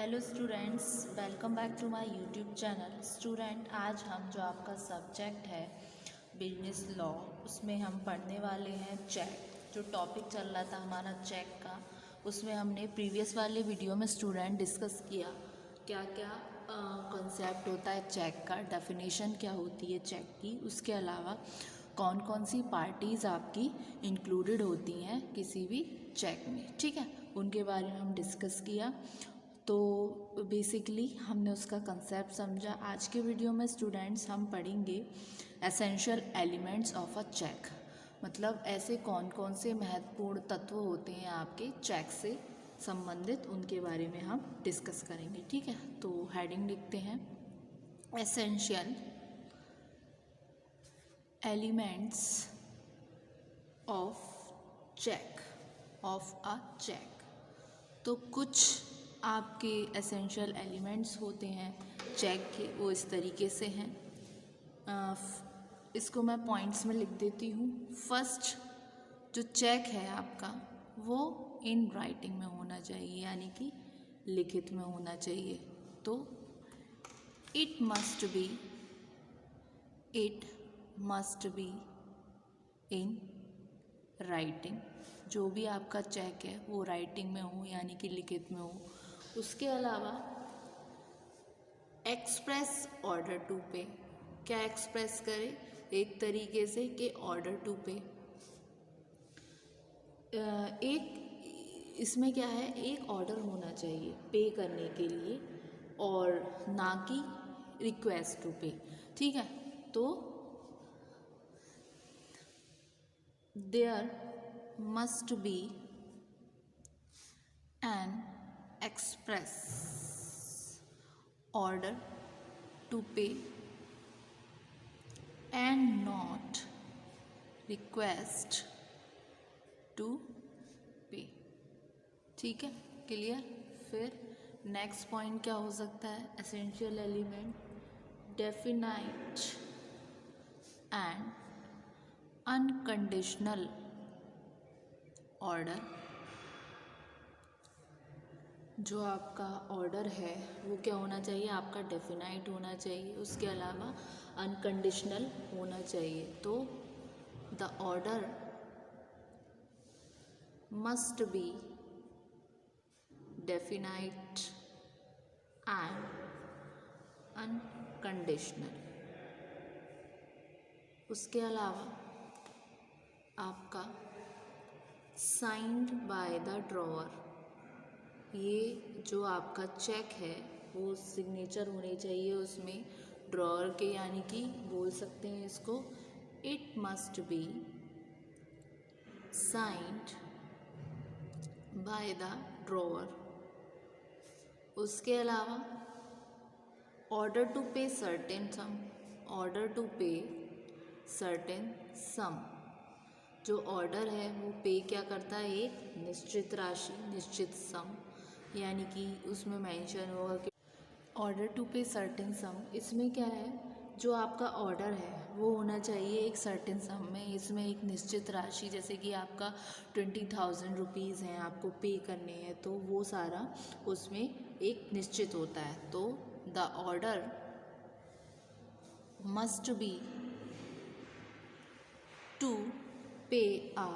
Hello students, welcome back to my YouTube channel. Student, आज हम जो आपका सब्जेक्ट है बिजनेस लॉ, उसमें हम पढ़ने वाले हैं चेक। जो टॉपिक चल रहा था हमारा चेक का, उसमें हमने प्रीवियस वाले वीडियो में स्टूडेंट डिस्कस किया क्या क्या कॉन्सेप्ट होता है चेक का, डेफिनेशन क्या होती है चेक की, उसके अलावा कौन कौन सी पार्टीज़ आपकी इंक्लूडेड होती हैं किसी भी चेक में, ठीक है, उनके बारे में हम डिस्कस किया। तो बेसिकली हमने उसका कंसेप्ट समझा। आज के वीडियो में स्टूडेंट्स हम पढ़ेंगे essential elements of a cheque, मतलब ऐसे कौन कौन से महत्वपूर्ण तत्व होते हैं आपके चेक से संबंधित, उनके बारे में हम डिस्कस करेंगे, ठीक है। तो हेडिंग लिखते हैं, essential elements of cheque, of a cheque. तो कुछ आपके एसेंशियल एलिमेंट्स होते हैं चेक के, वो इस तरीके से हैं। इसको मैं पॉइंट्स में लिख देती हूँ। फर्स्ट, जो चेक है आपका वो इन राइटिंग में होना चाहिए, यानी कि लिखित में होना चाहिए। तो it must be in writing. जो भी आपका चेक है वो राइटिंग में हो, यानी कि लिखित में हो। उसके अलावा एक्सप्रेस ऑर्डर टू पे, क्या एक्सप्रेस करे एक तरीके से कि ऑर्डर टू पे। एक इसमें क्या है, एक ऑर्डर होना चाहिए पे करने के लिए और ना कि रिक्वेस्ट टू पे, ठीक है। तो there must be an express order to pay and not request to pay, ठीक है, क्लियर। फिर नेक्स्ट पॉइंट क्या हो सकता है, essential element definite and unconditional order. जो आपका ऑर्डर है वो क्या होना चाहिए, आपका डेफिनाइट होना चाहिए, उसके अलावा अनकंडीशनल होना चाहिए। तो the order must B definite and unconditional. उसके अलावा आपका साइंड बाय द ड्रॉअर, ये जो आपका चेक है वो सिग्नेचर होनी चाहिए उसमें ड्रॉअर के, यानी कि बोल सकते हैं इसको it must be signed by the drawer. उसके अलावा ऑर्डर टू पे सर्टेन सम, ऑर्डर टू पे सर्टेन सम। जो ऑर्डर है वो पे क्या करता है, एक निश्चित राशि, निश्चित सम, यानी कि उसमें मेंशन होगा कि ऑर्डर टू पे सर्टेन सम। इसमें क्या है, जो आपका ऑर्डर है वो होना चाहिए एक सर्टेन सम में, इसमें एक निश्चित राशि, जैसे कि आपका 20,000 रुपीज़ हैं आपको पे करने हैं, तो वो सारा उसमें एक निश्चित होता है। तो the order must be to pay a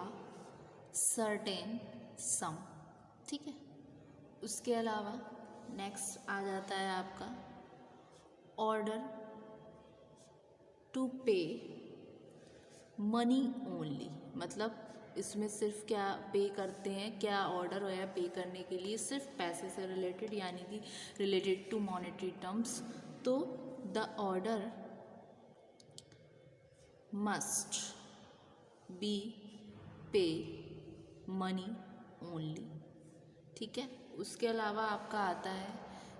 certain सम, ठीक है। उसके अलावा नेक्स्ट आ जाता है आपका ऑर्डर टू पे मनी ओनली, मतलब इसमें सिर्फ क्या पे करते हैं, क्या ऑर्डर है पे करने के लिए सिर्फ पैसे से रिलेटेड, यानी कि रिलेटेड टू मॉनेटरी टर्म्स। तो द ऑर्डर मस्ट बी पे मनी ओनली, ठीक है। उसके अलावा आपका आता है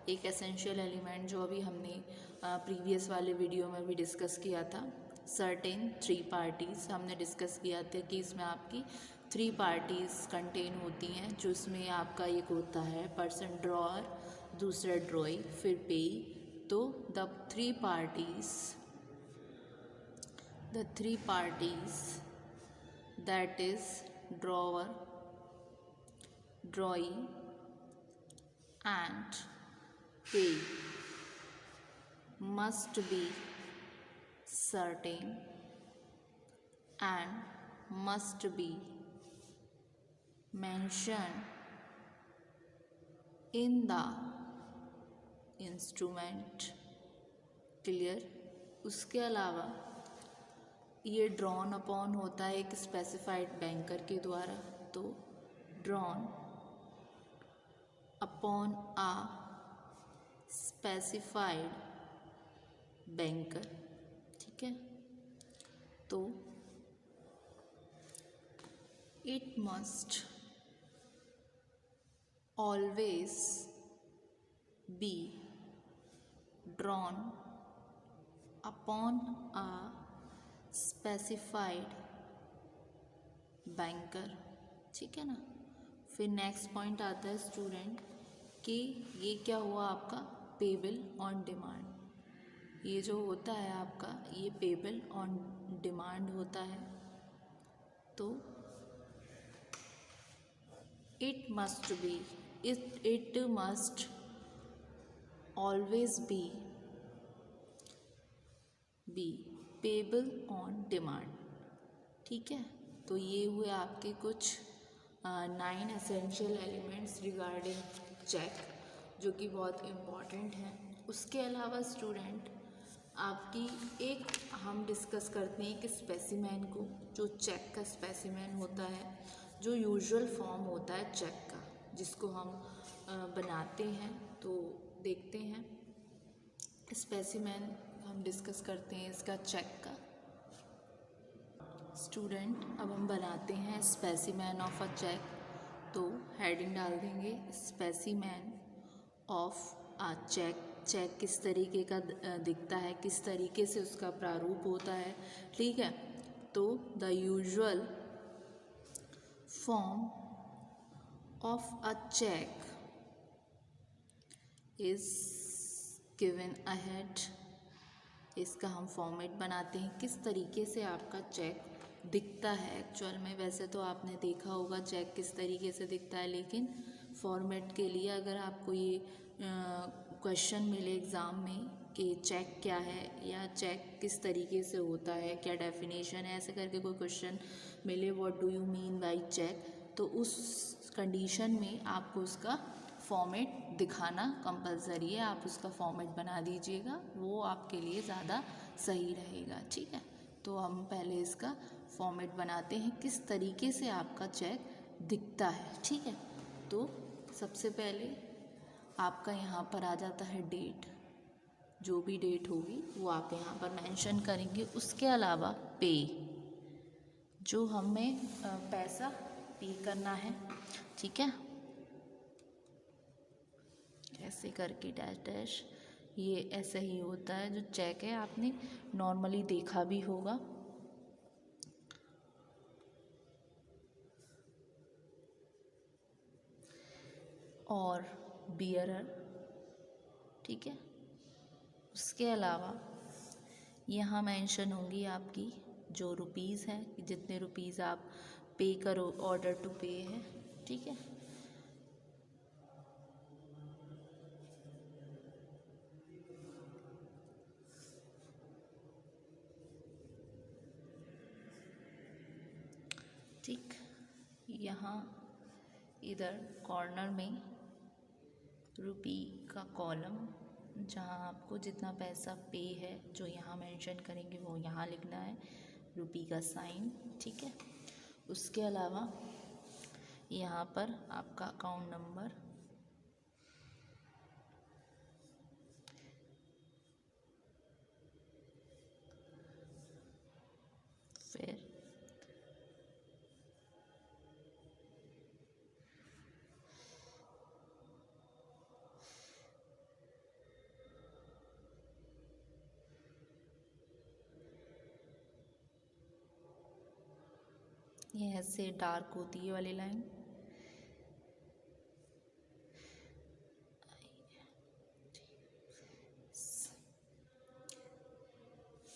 एक एसेंशियल एलिमेंट, जो अभी हमने प्रीवियस वाले वीडियो में भी डिस्कस किया था, सर्टेन थ्री पार्टीज़ हमने डिस्कस किया था कि इसमें आपकी थ्री पार्टीज़ कंटेन होती हैं, जो इसमें आपका एक होता है पर्सन ड्रॉअर, दूसरा ड्रॉई, फिर पे। तो the three parties that is drawer, drawee and pay must be certain and must be mentioned in the instrument. Clear. उसके अलावा ये ड्रॉन अपॉन होता है एक स्पेसिफाइड बैंकर के द्वारा, तो drawn upon a specified banker. ठीक है, तो it must always be drawn upon a specified banker. ठीक है ना। फिर नेक्स्ट पॉइंट आता है स्टूडेंट कि ये क्या हुआ आपका पेबल ऑन डिमांड। ये जो होता है आपका ये पेबल ऑन डिमांड होता है, तो it must always be payable on demand. ठीक है, तो ये हुए आपके कुछ 9 एसेंशियल एलिमेंट्स रिगार्डिंग चेक, जो कि बहुत इम्पॉर्टेंट हैं। उसके अलावा स्टूडेंट आपकी एक हम डिस्कस करते हैं कि स्पेसिमेन को, जो चेक का स्पेसिमेन होता है, जो यूजुअल फॉर्म होता है चेक का, जिसको हम बनाते हैं। तो देखते हैं स्पेसिमेन हम डिस्कस करते हैं इसका चेक का। स्टूडेंट अब हम बनाते हैं स्पेसिमेन ऑफ अ चेक, तो हेडिंग डाल देंगे specimen of a cheque. Cheque किस तरीके का दिखता है, किस तरीके से उसका प्रारूप होता है। ठीक है, तो the usual form of a cheque is given ahead. इसका हम फॉर्मेट बनाते हैं, किस तरीके से आपका चेक दिखता है एक्चुअल में। वैसे तो आपने देखा होगा चेक किस तरीके से दिखता है, लेकिन फॉर्मेट के लिए अगर आपको ये क्वेश्चन मिले एग्ज़ाम में कि चेक क्या है या चेक किस तरीके से होता है, क्या डेफिनेशन है, ऐसे करके कोई क्वेश्चन मिले, what do you mean by cheque, तो उस कंडीशन में आपको उसका फॉर्मेट दिखाना कंपलसरी है। आप उसका फॉर्मेट बना दीजिएगा, वो आपके लिए ज़्यादा सही रहेगा। ठीक है, तो हम पहले इसका फॉर्मेट बनाते हैं, किस तरीके से आपका चेक दिखता है। ठीक है, तो सबसे पहले आपका यहाँ पर आ जाता है डेट। जो भी डेट होगी वो आप यहाँ पर मेंशन करेंगे। उसके अलावा पे, जो हमें पैसा पे करना है। ठीक है, ऐसे करके डैश डैश, ये ऐसे ही होता है जो चेक है, आपने नॉर्मली देखा भी होगा। और बियरर। ठीक है, उसके अलावा यहाँ मेंशन होंगी आपकी जो रुपीज़ है, कि जितने रुपीज़ आप पे करो, ऑर्डर टू पे है। ठीक है, ठीक, यहाँ इधर कॉर्नर में रुपी का कॉलम, जहाँ आपको जितना पैसा पे है जो यहाँ मेंशन करेंगे वो यहाँ लिखना है, रुपी का साइन। ठीक है, उसके अलावा यहाँ पर आपका अकाउंट नंबर, फिर ये ऐसे डार्क होती है वाली लाइन।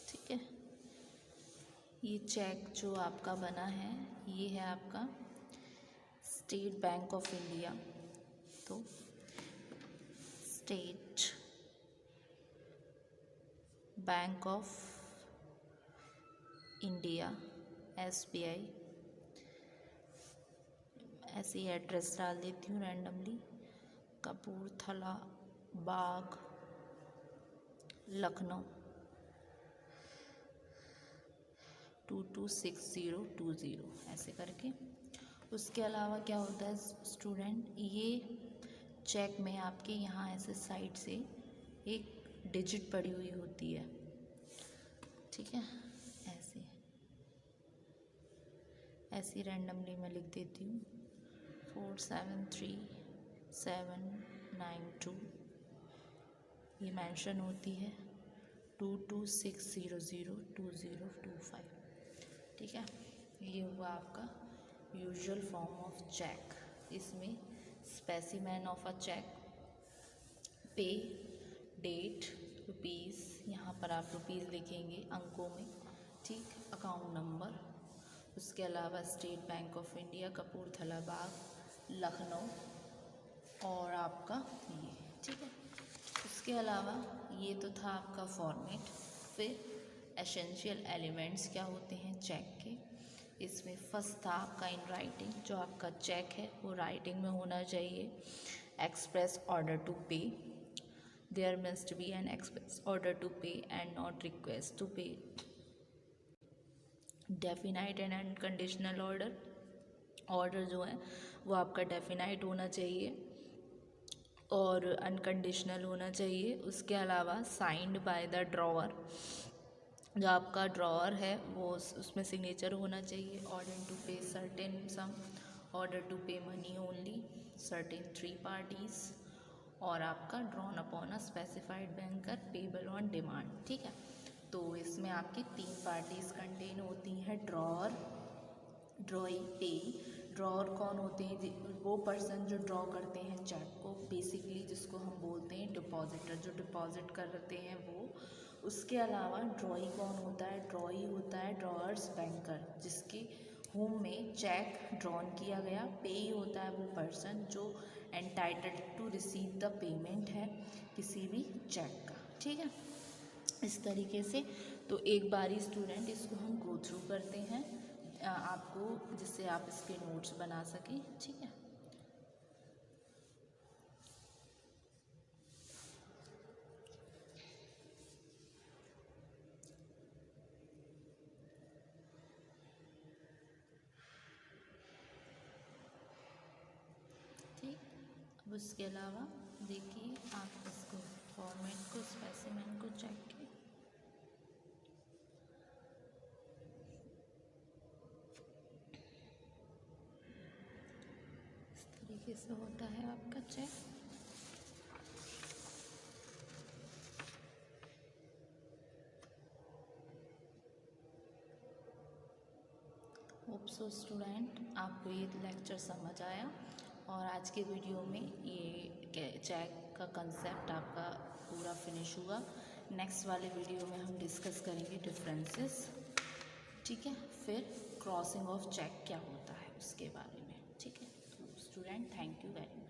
ठीक है, ये चेक जो आपका बना है ये है आपका स्टेट बैंक ऑफ इंडिया। तो state Bank of India SBI, ऐसे ही एड्रेस डाल देती हूँ रैंडमली, कपूरथला बाग लखनऊ 226020 ऐसे करके। उसके अलावा क्या होता है स्टूडेंट, ये चेक में आपके यहाँ ऐसे साइड से एक डिजिट पड़ी हुई होती है, ठीक है, ऐसे रैंडमली मैं लिख देती हूँ 473792, ये मेंशन होती है 22602025, ठीक है। ये हुआ आपका यूजुअल फॉर्म ऑफ चेक। इसमें स्पेसिमेन ऑफ अ चेक, पे, डेट, रुपीज़, यहाँ पर आप रुपीज़ लिखेंगे अंकों में, ठीक, अकाउंट नंबर, उसके अलावा State Bank of India Kapurthala बाग लखनऊ और आपका ये, ठीक है। उसके अलावा ये तो था आपका फॉर्मेट। फिर एसेंशियल एलिमेंट्स क्या होते हैं चेक के, इसमें फर्स्ट था आपका इन राइटिंग, जो आपका चेक है वो राइटिंग में होना चाहिए। Express order to pay, there must be an express order to pay and not request to pay. Definite and unconditional order जो है वो आपका डेफिनाइट होना चाहिए और अनकंडीशनल होना चाहिए। उसके अलावा साइंड बाय द ड्रॉअर, जो आपका ड्रॉअर है वो उसमें सिग्नेचर होना चाहिए। ऑर्डर टू पे सर्टेन सम, ऑर्डर टू पे मनी ओनली, सर्टेन 3 पार्टीज, और आपका drawn upon a specified banker payable on demand, ठीक है। तो इसमें आपकी 3 पार्टीज कंटेन होती हैं, ड्रॉअर, ड्रॉई, पे। ड्रॉअर कौन होते हैं, वो पर्सन जो ड्रॉ करते हैं चेक को, बेसिकली जिसको हम बोलते हैं डिपॉजिटर, जो डिपॉजिट करते हैं वो। उसके अलावा ड्रॉई कौन होता है, ड्रॉई होता है ड्रॉअर्स बैंकर, जिसके होम में चेक ड्रॉन किया गया। पे होता है वो पर्सन जो entitled to receive the payment है किसी भी चेक का, ठीक है। इस तरीके से तो एक बारी स्टूडेंट इसको हम गो थ्रू करते हैं आपको, जिससे आप इसके नोट्स बना सकें, ठीक है। ठीक, अब उसके अलावा देखिए आप इसको फॉर्मेट को, स्पेसिमेन को चेक किए, कैसे होता है आपका चेक। होप सो स्टूडेंट आपको ये लेक्चर समझ आया, और आज के वीडियो में ये चेक का कंसेप्ट आपका पूरा फिनिश हुआ। नेक्स्ट वाले वीडियो में हम डिस्कस करेंगे डिफरेंसेस, ठीक है, फिर क्रॉसिंग ऑफ चेक क्या होता है उसके बारे में, ठीक है। तो student thank you very much.